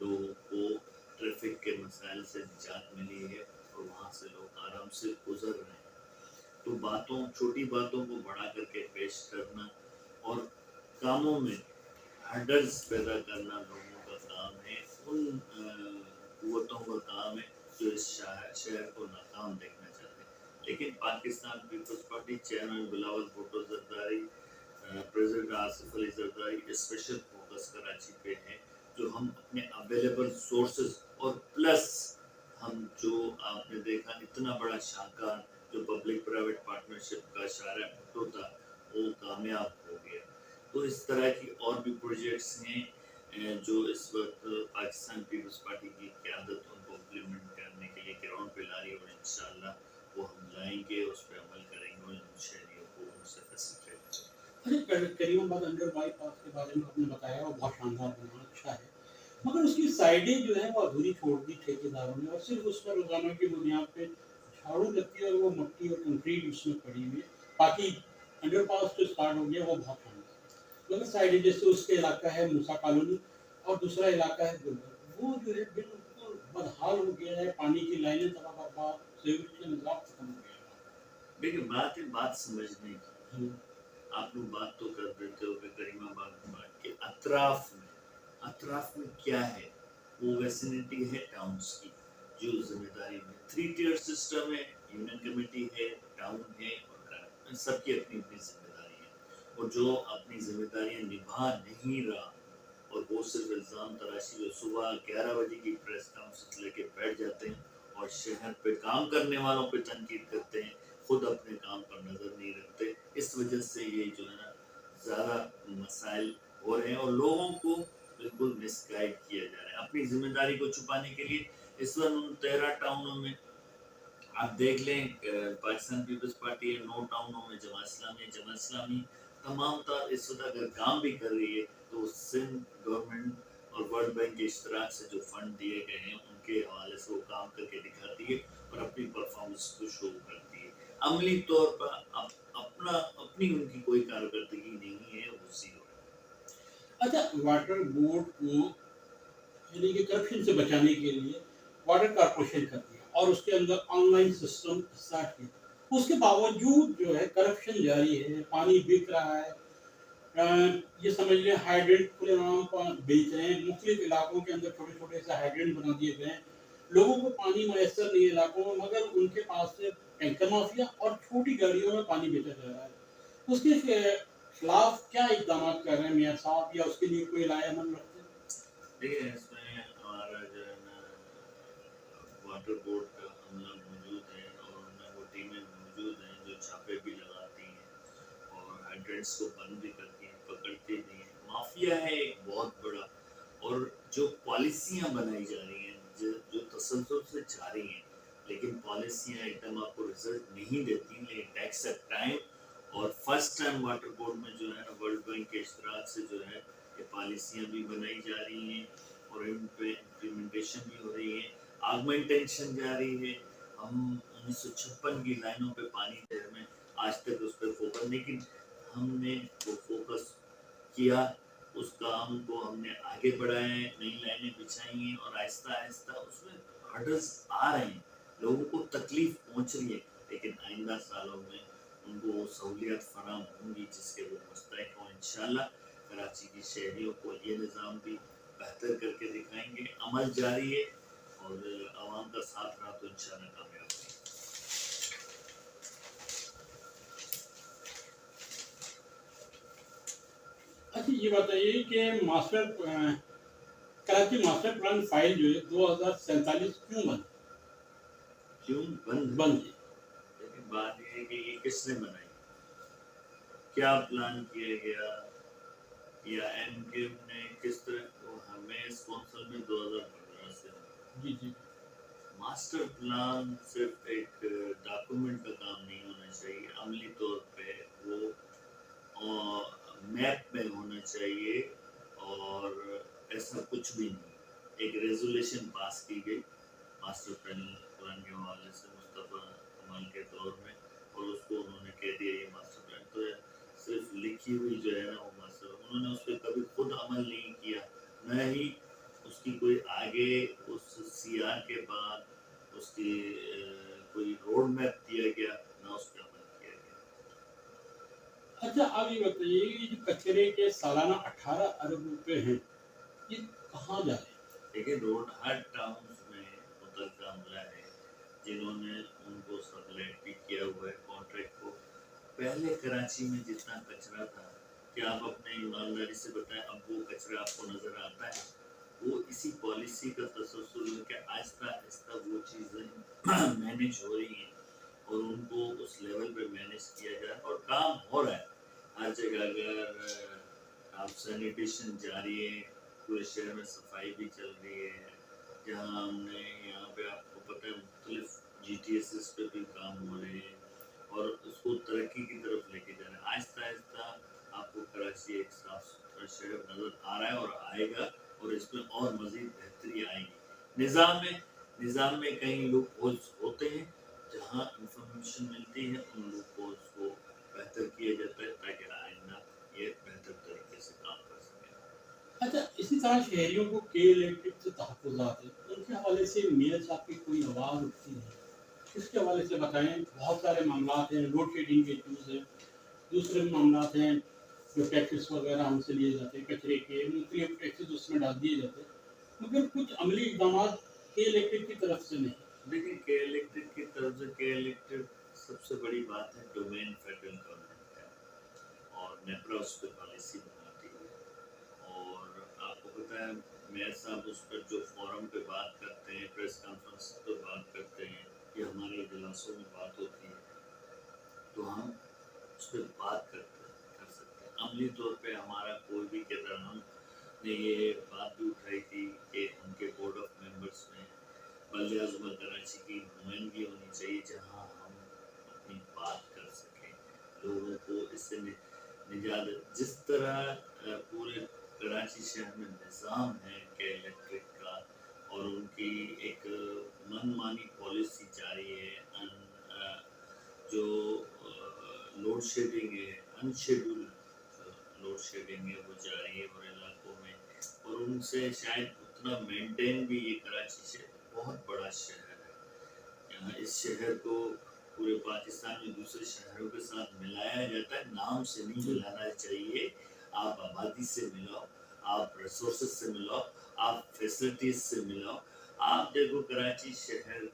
لوگوں کو ٹریفک کے مسائل سے نجات ملی ہے اور وہاں سے لوگ آرام سے گزر رہے ہیں. تو چھوٹی باتوں کو بڑا کر کے پیش کرنا اور کاموں میں ہرڈلز پیدا کرنا لوگوں کا کام ہے، ان قوتوں کا کام ہے جو اس شہر کو ناکام دیکھنا چاہتے ہیں. لیکن Pakistan Peoples Party chairman Bilawal Bhutto Zardari, president Asif Ali Zardari special focus Karachi پہ ہے، جو ہم اپنے اویلیبل سورسز اور پلس ہم جو آپ نے دیکھا اتنا بڑا شاہکار جو پبلک پرائیویٹ پارٹنرشپ کا اشارہ بھٹو تھا وہ کامیاب ہو گیا. تو اس طرح کی اور بھی پروجیکٹس ہیں جو اس وقت پاکستان پیپلز پارٹی کی قیادت ان کو امپلیمنٹ کرنے کے لیے گراؤنڈ پہ لا رہی ہے، اور انشاءاللہ وہ ہم لائیں گے، اس پہ عمل کریں گے اور ان شہریوں کو ان سے فیسیلیٹ کریں گے. اچھا، کریم آباد انڈر بائی پاس کے بارے میں آپ نے بتایا وہ بہت شاندار بنا، اچھا ہے، مگر اس کی سائڈیں جو ہیں وہ ادھوری چھوڑ دی ٹھیکیداروں نے، اور صرف اس پر روزانہ کی بنیاد پہ جھاڑو لگتی ہے اور وہ مٹی اور کنکریٹ اس میں پڑی ہوئی ہے. باقی انڈر پاس جو اسٹارٹ ہو گیا وہ بہت شاندار ہے، مگر سائڈیں جیسے اس کے علاقہ ہے موسیٰ کالونی اور دوسرا علاقہ ہے گلبرگ، وہ جو ہے بالکل بدحال ہو گیا ہے، پانی کی لائنیں تباہ برباد، سیوریج کا نظام ختم ہو گیا ہے. دیکھیں بات سمجھنے کی، ہم، آپ لوگ بات تو کر دیتے ہو کہ کریم آباد کے اطراف میں کیا ہے، وہ ویسینٹی ہے ٹاؤنز کی جو ذمہ داری میں 3 ٹیئر سسٹم ہے، یونین کمیٹی ہے، ٹاؤن ہے اور سب کی اپنی اپنی ذمہ داری ہے، اور جو اپنی ذمہ داریاں نبھا نہیں رہا اور وہ صرف الزام تراشی جو صبح 11 بجے کی پریس کانفرنس لے کے بیٹھ جاتے ہیں اور شہر پہ کام کرنے والوں پہ تنقید کرتے ہیں، خود اپنے کام پر نظر نہیں رکھتے. اس وجہ سے یہ جو ہے نا زیادہ مسائل ہو رہے ہیں اور لوگوں کو بالکل مس گائیڈ کیا جا رہا ہے اپنی ذمہ داری کو چھپانے کے لیے. اس وقت ان 13 ٹاؤنوں میں آپ دیکھ لیں پاکستان پیپلز پارٹی ہے، 9 ٹاؤنوں میں جماعت اسلامی تمام تر اس وقت اگر کام بھی کر رہی ہے تو سندھ گورنمنٹ اور ورلڈ بینک کے اشتراک سے جو فنڈ دیے گئے ہیں ان کے حوالے سے وہ کام کر کے دکھاتی ہے اور اپنی پرفارمنس کو شو کرتی ہے. عملی طور پر اپنی ان کی کوئی کارکردگی نہیں ہے، وہ زیرو ہے. اچھا، واٹر بورڈ کو یعنی کہ کرپشن سے بچانے کے لیے واٹر کارپوریشن کر دیا اور اس کے اندر آن لائن سسٹم اسٹارٹ کیا، اس کے باوجود جو ہے کرپشن جاری ہے، پانی بک رہا ہے. یہ سمجھ لیں ہائیڈرنٹ کھلے عام بیچ رہے ہیں، مختلف علاقوں کے اندر چھوٹے چھوٹے سے ہائیڈرنٹ بنا دیے گئے ہیں، لوگوں کو پانی میسر نہیں ہے علاقوں میں، مگر ان کے پاس سے ٹینکر مافیا اور چھوٹی گاڑیوں میں پانی بیچا جا رہا ہے. اس کے خلاف کیا اقدامات کر رہے ہیں میاں صاحب، یا اس کے لیے کوئی رائے عمل رکھتے ہیں؟ دیکھیں اس میں ہمارا جو ہے نا واٹر بورڈ کا عملہ موجود ہے اور ان میں وہ ٹیمیں موجود ہیں جو چھاپے بھی لگاتی ہیں اور ہائیڈرنٹس کو بند بھی کرتی ہیں، پکڑتی بھی ہیں. مافیا ہے ایک بہت بڑا، اور جو پالیسیاں بنائی جا رہی ہیں جو تسلسل سے جاری ہیں، لیکن پالیسیاں ایک دم آپ کو رزلٹ نہیں دیتی، لیکن ٹیکس ٹائم. اور فرسٹ ٹائم واٹر بورڈ میں جو ہے نا ورلڈ بینک کے اشتراک سے جو ہے یہ پالیسیاں بھی بنائی جا رہی ہیں اور ان پہ امپلیمنٹیشن بھی ہو رہی ہے، آگمنٹیشن جاری ہے. ہم 1956 کی لائنوں پہ پانی دے میں آج تک اس پہ فوکس، لیکن ہم نے وہ فوکس کیا، اس کام کو ہم نے آگے بڑھایا ہے، نئی لائنیں بچھائی ہیں اور آہستہ آہستہ اس میں ہرڈلز آ رہے ہیں، لوگوں کو تکلیف پہنچ رہی ہے، لیکن آئندہ سالوں میں ان کو وہ سہولیات فراہم ہوں گی جس کے وہ مستحق ہوں. انشاءاللہ کراچی کی شہریوں کو یہ نظام بھی بہتر کر کے دکھائیں گے. عمل جاری ہے اور عوام کا ساتھ رہا تو انشاءاللہ کامیاب ہوگی. اچھا، یہ بتائیے کہ کراچی ماسٹر پلان فائل جو ہے 2047 کیوں بند ہے؟ لیکن بات یہ ہے کہ یہ کس نے بنائی، کیا پلان کیا گیا، یا ایم کیو نے کس طرح ہمیں اس کونسل میں 2015 سے جی جی. ماسٹر پلان صرف ایک ڈاکومنٹ کا کام نہیں ہونا چاہیے، عملی طور پہ وہ میپ میں ہونا چاہیے، اور ایسا کچھ بھی نہیں. ایک ریزولیشن پاس کی گئی ماسٹر پلان کے حوالے سے مصطفیٰ کمال کے دور میں، اور اس کو انہوں نے کہہ دیا یہ ماسٹر پلان تو ہے، صرف لکھی ہوئی جو ہے نا وہ ماسٹر، انہوں نے اس پہ کبھی خود عمل نہیں کیا، نہ ہی اس کی کوئی آگے اس سی آر کے بعد اس کی کوئی روڈ میپ دیا گیا، نہ اس پہ عمل کیا گیا۔ اچھا آپ یہ بتائیے یہ جو کچرے کے سالانہ 18 ارب روپے ہیں یہ کہاں جا رہے ہیں؟ دیکھیں روڈ ہر ٹاؤنز میں متعلقہ عملہ ہے جنہوں نے ان کو سبلیٹ بھی کیا ہوا ہے کانٹریکٹ کو۔ پہلے کراچی میں جتنا کچرا تھا، کیا آپ اپنے ایمانداری سے بتائیں اب وہ کچرا آپ کو نظر آتا ہے؟ وہ اسی پالیسی کا تسلسل ہے کہ آہستہ آہستہ وہ چیزیں مینیج ہو رہی ہیں اور ان کو اس لیول پہ مینیج کیا جائے اور کام ہو رہا ہے ہر جگہ۔ اگر آپ سینیٹیشن جاری ہے، پورے شہر میں صفائی بھی چل رہی ہے، جہاں ہم نے یہاں پہ آپ کو پتہ ہے مختلف جی ٹی ایس ایس پہ بھی کام ہو رہے ہیں اور اس کو ترقی کی طرف لے کے جا رہے ہیں۔ آہستہ آہستہ آپ کو کراچی ایک صاف ستھرا شہر نظر آ رہا ہے اور آئے گا، اور اس میں اور مزید بہتری آئے گی۔ نظام میں کئی لوگ ہوتے ہیں، جہاں انفارمیشن ملتی ہے ان لوگ کو بہتر کیا جاتا ہے تاکہ آئندہ یہ بہتر طریقے سے کام کر سکیں۔ اچھا اسی طرح شہریوں کو کے الیکٹرک سے تحفظات ہیں، ان کے حوالے سے میئر صاحب کی کوئی آواز اٹھتی ہے؟ اس کے حوالے سے بتائیں۔ بہت سارے معاملات ہیں، لوڈ شیڈنگ کے ایشوز ہیں، دوسرے معاملات ہیں جو ٹیکسز وغیرہ ہم سے لیے جاتے ہیں، کچرے کے مختلف ٹیکسز اس میں ڈال دیے جاتے ہیں، مگر کچھ عملی اقدامات کے الیکٹرک کی طرف سے نہیں۔ دیکھیں کے الیکٹرک کی طرف سے کے الیکٹرک سب سے بڑی بات ہے ڈومین فیڈرل گورنمنٹ کا، اور نیپرا اس پہ پالیسی بناتی ہے، اور آپ کو پتہ ہے میئر صاحب اس پر جو فورم پہ بات کرتے ہیں، پریس کانفرنس پہ بات کرتے ہیں، یا ہمارے اجلاسوں میں بات ہوتی ہے تو ہم اس پہ بات کر سکتے ہیں۔ عملی طور پہ ہمارا کوئی بھی کہتا، ہم نے یہ بات بھی اٹھائی تھی کہ ان کے بورڈ آف ممبرس میں بلدیہ عظمہ کراچی کی نمائندگی ہونی چاہیے جہاں ہم اپنی بات کر سکیں، لوگوں کو اس سے نجات۔ جس طرح پورے کراچی شہر میں نظام ہے کہ الیکٹرک کا، اور ان کی ایک من مانی پالیسی جاری ہے، جو لوڈ شیڈنگ ہے، ان شیڈول لوڈ شیڈنگ ہے وہ جاری ہے اور علاقوں میں، اور ان سے شاید اتنا مینٹین بھی، یہ کراچی شہر بہت بڑا شہر ہے، یہاں اس شہر کو پورے پاکستان میں دوسرے شہروں کے ساتھ ملایا جاتا ہے، نام سے نہیں ملانا چاہیے۔ آپ آبادی سے ملاؤ، آپ ریسورسز سے ملاؤ، آپ فیسلٹیز سے ملاؤ۔ آپ دیکھو کراچی شہر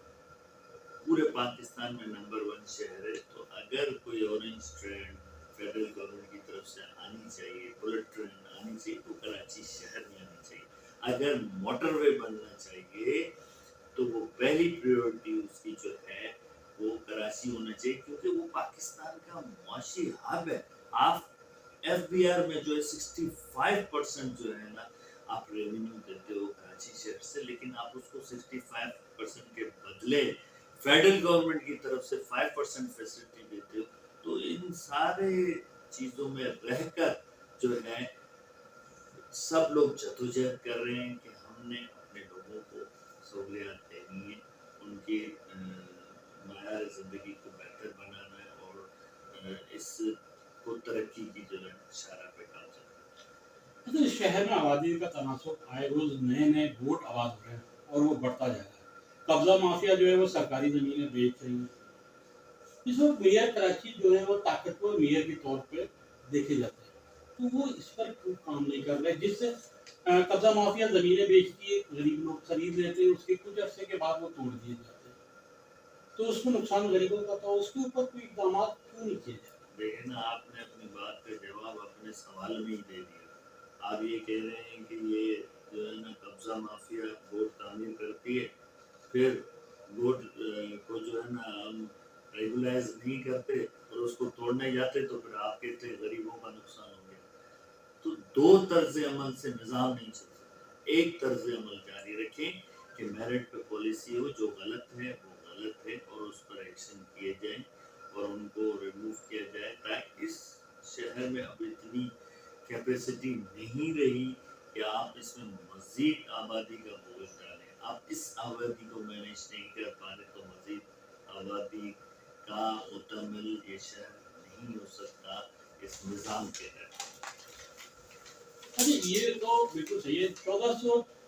پورے پاکستان میں نمبر 1 شہر ہے، تو اگر کوئی اورنج ٹرین فیڈرل گورنمنٹ کی طرف سے آنی چاہیے، بلٹ ٹرین آنی چاہیے تو کراچی شہر میں آنی چاہیے۔ اگر موٹر وے بننا چاہیے تو وہ پہلی پریورٹی اس کی جو ہے وہ کراچی ہونا چاہیے، کیونکہ وہ پاکستان کا معاشی ہب ہے۔ آپ ایف بی آر میں جو ہے 65% جو ہے نا آپ ریونیو دیتے ہو کراچی شہر سے، لیکن آپ اس کو 65% کے بدلے فیڈرل گورنمنٹ کی طرف سے 5% فیسلٹی دیتے ہو، تو ان سارے چیزوں میں رہ کر جو ہے سب لوگ جدوجہد کر رہے ہیں کہ ہم نے اپنے لوگوں کو سہولیات دینی ہے، ان کی معیار زندگی کو بہتر بنانا ہے، اور اس کو ترقی کی جو ہے اشارہ پہ کام چل رہا ہے۔ اچھا شہر میں آبادی کا تناسب آئے روز نئے ووٹ آباد ہو رہے ہیں اور وہ بڑھتا جا رہا ہے۔ قبضہ مافیا جو ہے وہ سرکاری زمینیں بیچ رہی ہیں۔ اس وقت میئر کراچی جو ہے وہ طاقتور میئر کے طور پہ دیکھے جاتے ہیں، تو وہ اس پر کیوں کام نہیں کر رہے، جس سے قبضہ مافیا زمینیں بیچتی ہے، غریب لوگ خرید لیتے ہیں، اس کے کچھ عرصے کے بعد وہ توڑ دیے جاتے ہیں، تو اس کو نقصان غریبوں کا تھا، اس کے اوپر کوئی اقدامات کیوں نہیں کیے جاتے؟ دیکھیں نا آپ نے اپنی بات کا جواب اپنے سوال میں ہی دے دیا۔ آپ یہ کہہ رہے ہیں کہ یہ جو ہے نا قبضہ مافیا ووٹ تعمیر کرتی ہے، پھر ووٹ کو جو ہے نا ہم ریگولائز نہیں کرتے اور اس کو توڑنے جاتے، تو پھر آپ کہتے ہیں غریبوں کا نقصان ہو گیا۔ تو دو طرز عمل سے نظام نہیں چل سکتا۔ ایک طرز عمل جاری رکھیں کہ میرٹ پہ پالیسی ہو، جو غلط ہے وہ غلط ہے اور اس پر ایکشن کیے جائیں اور ان کو ریموو کیا جائے، تاکہ اس شہر میں اب اتنی کیپیسٹی نہیں رہی کہ آپ اس میں مزید آبادی کا بوجھ ڈالیں۔ آپ اس آبادی کو مینیج نہیں کر پا رہے تو مزید آبادی کا مکمل یہ شہر نہیں ہو سکتا اس نظام کے تحت۔ اچھا یہ تو بالکل صحیح ہے۔